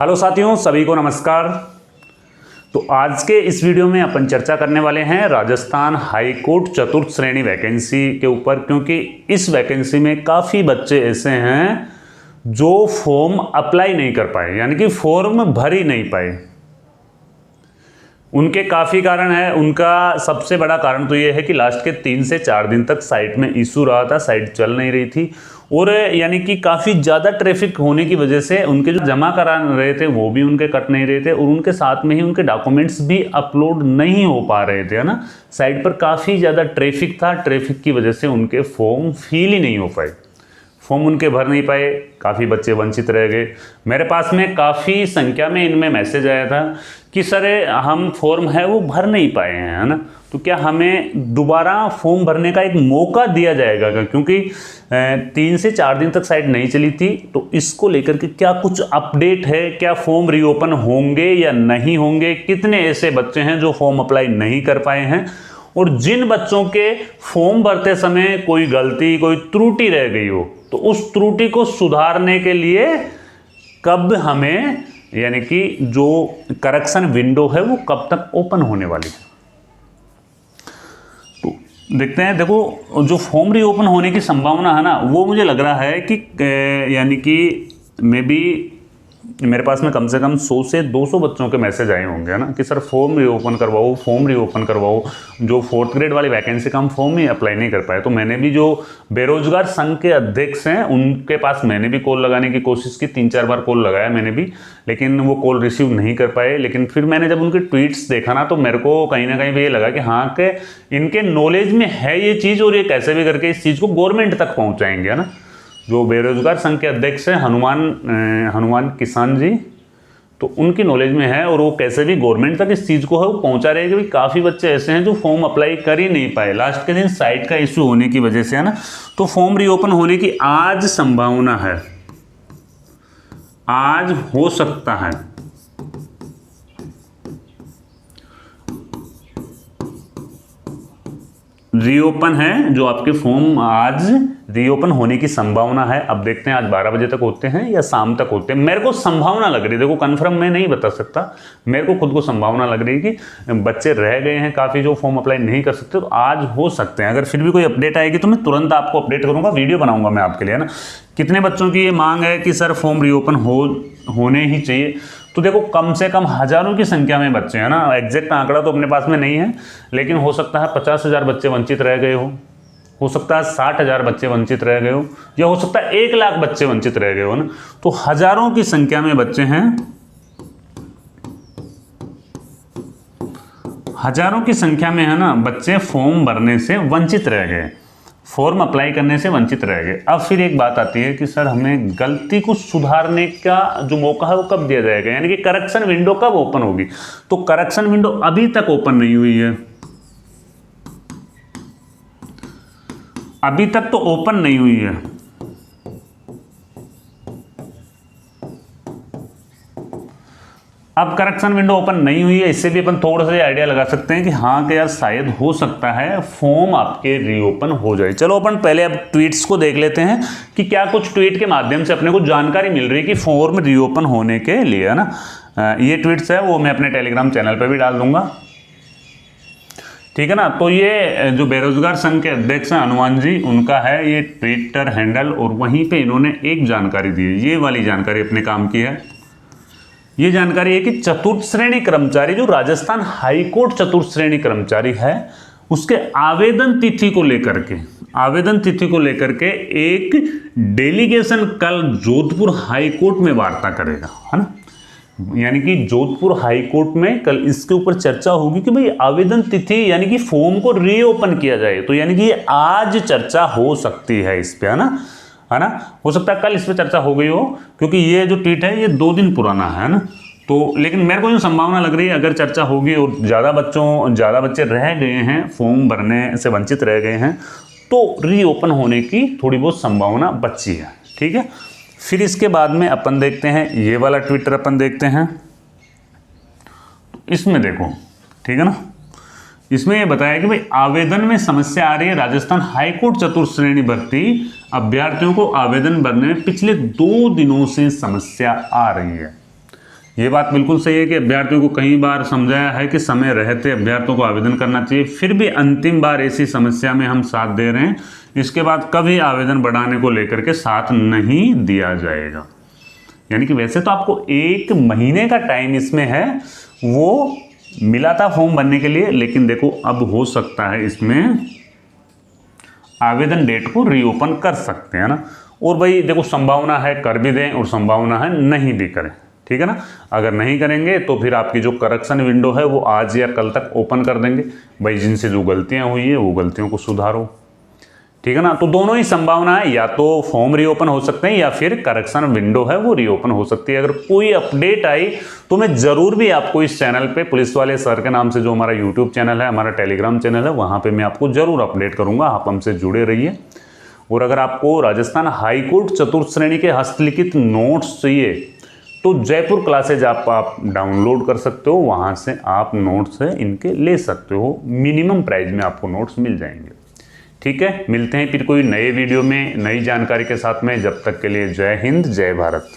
Hello साथियों, सभी को नमस्कार। तो आज के इस वीडियो में अपन चर्चा करने वाले हैं राजस्थान हाई कोर्ट चतुर्थ श्रेणी वैकेंसी के ऊपर, क्योंकि इस वैकेंसी में काफ़ी बच्चे ऐसे हैं जो फॉर्म अप्लाई नहीं कर पाए, यानी कि फॉर्म भर ही नहीं पाए। उनके काफ़ी कारण है। उनका सबसे बड़ा कारण तो ये है कि लास्ट के 3 से 4 दिन तक साइट में इशू रहा था, साइट चल नहीं रही थी, और यानी कि काफ़ी ज़्यादा ट्रैफिक होने की वजह से उनके जो जमा करा रहे थे वो भी उनके कट नहीं रहे थे, और उनके साथ में ही उनके डॉक्यूमेंट्स भी अपलोड नहीं हो पा रहे थे, है ना। साइट पर काफ़ी ज़्यादा ट्रैफिक था, ट्रैफिक की वजह से उनके फॉर्म फिल ही नहीं हो पाए, फॉर्म उनके भर नहीं पाए, काफ़ी बच्चे वंचित रह गए। मेरे पास में काफ़ी संख्या में इनमें मैसेज आया था कि सर हम फॉर्म है वो भर नहीं पाए हैं, है ना, तो क्या हमें दोबारा फॉर्म भरने का एक मौका दिया जाएगा क्या? क्योंकि 3 से 4 दिन तक साइट नहीं चली थी, तो इसको लेकर के क्या कुछ अपडेट है, क्या फॉर्म रीओपन होंगे या नहीं होंगे, कितने ऐसे बच्चे हैं जो फॉर्म अप्लाई नहीं कर पाए हैं, और जिन बच्चों के फॉर्म भरते समय कोई गलती, कोई त्रुटि रह गई हो, तो उस त्रुटि को सुधारने के लिए कब हमें, यानी कि जो करेक्शन विंडो है वो कब तक ओपन होने वाली है। तो देखते हैं। देखो, जो फॉर्म रीओपन होने की संभावना है ना, वो मुझे लग रहा है कि यानी कि मे बी मेरे पास में कम से कम 100 से 200 बच्चों के मैसेज आए होंगे, है ना, कि सर फॉर्म रीओपन करवाओ, फॉर्म रीओपन करवाओ। जो 4th ग्रेड वाली वैकेंसी का हम फॉर्म ही अप्लाई नहीं कर पाए। तो मैंने भी, जो बेरोजगार संघ के अध्यक्ष हैं उनके पास मैंने भी कॉल लगाने की कोशिश की, 3-4 बार कॉल लगाया मैंने भी, लेकिन वो कॉल रिसीव नहीं कर पाए। लेकिन फिर मैंने जब उनके ट्वीट्स देखा ना, तो मेरे को कहीं ना कहीं भी ये लगा कि हाँ, के इनके नॉलेज में है ये चीज़, और ये कैसे भी करके इस चीज़ को गवर्नमेंट तक पहुँचाएंगे, है ना। जो बेरोजगार संघ के अध्यक्ष हैं हनुमान किसान जी, तो उनकी नॉलेज में है, और वो कैसे भी गवर्नमेंट तक इस चीज़ को है वो पहुंचा रहे हैं कि काफ़ी बच्चे ऐसे हैं जो फॉर्म अप्लाई कर ही नहीं पाए लास्ट के दिन साइट का इशू होने की वजह से, है ना। तो फॉर्म रीओपन होने की आज संभावना है, आज हो सकता है। रीओपन है, जो आपके फॉर्म आज रीओपन होने की संभावना है। अब देखते हैं आज 12 बजे तक होते हैं या शाम तक होते हैं। मेरे को संभावना लग रही है, देखो कंफर्म मैं नहीं बता सकता, मेरे को खुद को संभावना लग रही है कि बच्चे रह गए हैं काफ़ी जो फॉर्म अप्लाई नहीं कर सकते, तो आज हो सकते हैं। अगर फिर भी कोई अपडेट आएगी तो मैं तुरंत आपको अपडेट करूँगा, वीडियो बनाऊँगा मैं आपके लिए, है ना। कितने बच्चों की ये मांग है कि सर फॉर्म रीओपन होने ही चाहिए, तो देखो कम से कम हज़ारों की संख्या में बच्चे हैं ना। एग्जैक्ट आंकड़ा तो अपने पास में नहीं है, लेकिन हो सकता है 50,000 बच्चे वंचित रह गए हो सकता है 60,000 बच्चे वंचित रह गए हो, या हो सकता है 1 लाख बच्चे वंचित रह गए हो ना। तो हज़ारों की संख्या में बच्चे हैं, हज़ारों की संख्या में, है ना, बच्चे फॉर्म भरने से वंचित रह गए, फॉर्म अप्लाई करने से वंचित रह गए। अब फिर एक बात आती है कि सर हमें गलती को सुधारने का जो मौका है वो कब दिया जाएगा, यानी कि करेक्शन विंडो कब ओपन होगी। तो करेक्शन विंडो अभी तक ओपन नहीं हुई है, अभी तक तो ओपन नहीं हुई है। अब करेक्शन विंडो ओपन नहीं हुई है, इससे भी अपन थोड़ा सा आइडिया लगा सकते हैं कि हाँ कि यार शायद हो सकता है फॉर्म आपके रीओपन हो जाए। चलो अपन पहले अब ट्वीट्स को देख लेते हैं कि क्या कुछ ट्वीट के माध्यम से अपने को जानकारी मिल रही है कि फॉर्म रीओपन होने के लिए, है ना। ये ट्वीट्स है वो मैं अपने टेलीग्राम चैनल पर भी डाल दूंगा, ठीक है ना। तो ये जो बेरोजगार संघ के अध्यक्ष हैं हनुमान जी, उनका है ये ट्विटर हैंडल, और वहीं पे इन्होंने एक जानकारी दी है, ये वाली जानकारी अपने काम की है। ये जानकारी है कि चतुर्थ श्रेणी कर्मचारी, जो राजस्थान हाईकोर्ट चतुर्थ श्रेणी कर्मचारी है, उसके आवेदन तिथि को लेकर के एक डेलीगेशन कल जोधपुर हाईकोर्ट में वार्ता करेगा, है ना। यानी कि जोधपुर हाई कोर्ट में कल इसके ऊपर चर्चा होगी कि भाई आवेदन तिथि, यानी कि फॉर्म को रीओपन किया जाए। तो यानी कि ये आज चर्चा हो सकती है इस पे, है ना। हो सकता है कल इस पे चर्चा हो गई हो, क्योंकि ये जो ट्वीट है ये 2 दिन पुराना है ना। तो लेकिन मेरे को जो संभावना लग रही है, अगर चर्चा होगी और ज़्यादा बच्चे रह गए हैं, फॉर्म भरने से वंचित रह गए हैं, तो रीओपन होने की थोड़ी बहुत संभावना बची है, ठीक है। फिर इसके बाद में अपन देखते हैं ये वाला ट्विटर, अपन देखते हैं इसमें, देखो ठीक है ना। इसमें ये बताया कि भाई आवेदन में समस्या आ रही है, राजस्थान हाईकोर्ट चतुर्थ श्रेणी भर्ती अभ्यर्थियों को आवेदन भरने में पिछले 2 दिनों से समस्या आ रही है। ये बात बिल्कुल सही है कि अभ्यर्थियों को कई बार समझाया है कि समय रहते अभ्यर्थियों को आवेदन करना चाहिए, फिर भी अंतिम बार ऐसी समस्या में हम साथ दे रहे हैं। इसके बाद कभी आवेदन बढ़ाने को लेकर के साथ नहीं दिया जाएगा। यानी कि वैसे तो आपको 1 महीने का टाइम इसमें है, वो मिला था फॉर्म भरने के लिए, लेकिन देखो अब हो सकता है इसमें आवेदन डेट को रीओपन कर सकते हैं ना। और भाई देखो संभावना है कर भी दें और संभावना है नहीं भी करें, ठीक है ना। अगर नहीं करेंगे तो फिर आपकी जो करेक्शन विंडो है वो आज या कल तक ओपन कर देंगे। भाई जिनसे जो गलतियां हुई है वो गलतियों को सुधारो, ठीक है ना। तो दोनों ही संभावना है, या तो फॉर्म रीओपन हो सकते हैं या फिर करेक्शन विंडो है वो रीओपन हो सकती है। अगर कोई अपडेट आई तो मैं जरूर भी आपको इस चैनल पे पुलिस वाले सर के नाम से जो हमारा यूट्यूब चैनल है, हमारा टेलीग्राम चैनल है, वहां पे मैं आपको जरूर अपडेट करूंगा। आप हमसे जुड़े रहिए। और अगर आपको राजस्थान हाईकोर्ट चतुर्थ श्रेणी के हस्तलिखित नोट्स चाहिए तो जयपुर क्लासेज आप डाउनलोड कर सकते हो, वहां से आप नोट्स है इनके ले सकते हो। मिनिमम प्राइस में आपको नोट्स मिल जाएंगे, ठीक है। मिलते हैं फिर कोई नए वीडियो में नई जानकारी के साथ में। जब तक के लिए जय हिंद, जय भारत।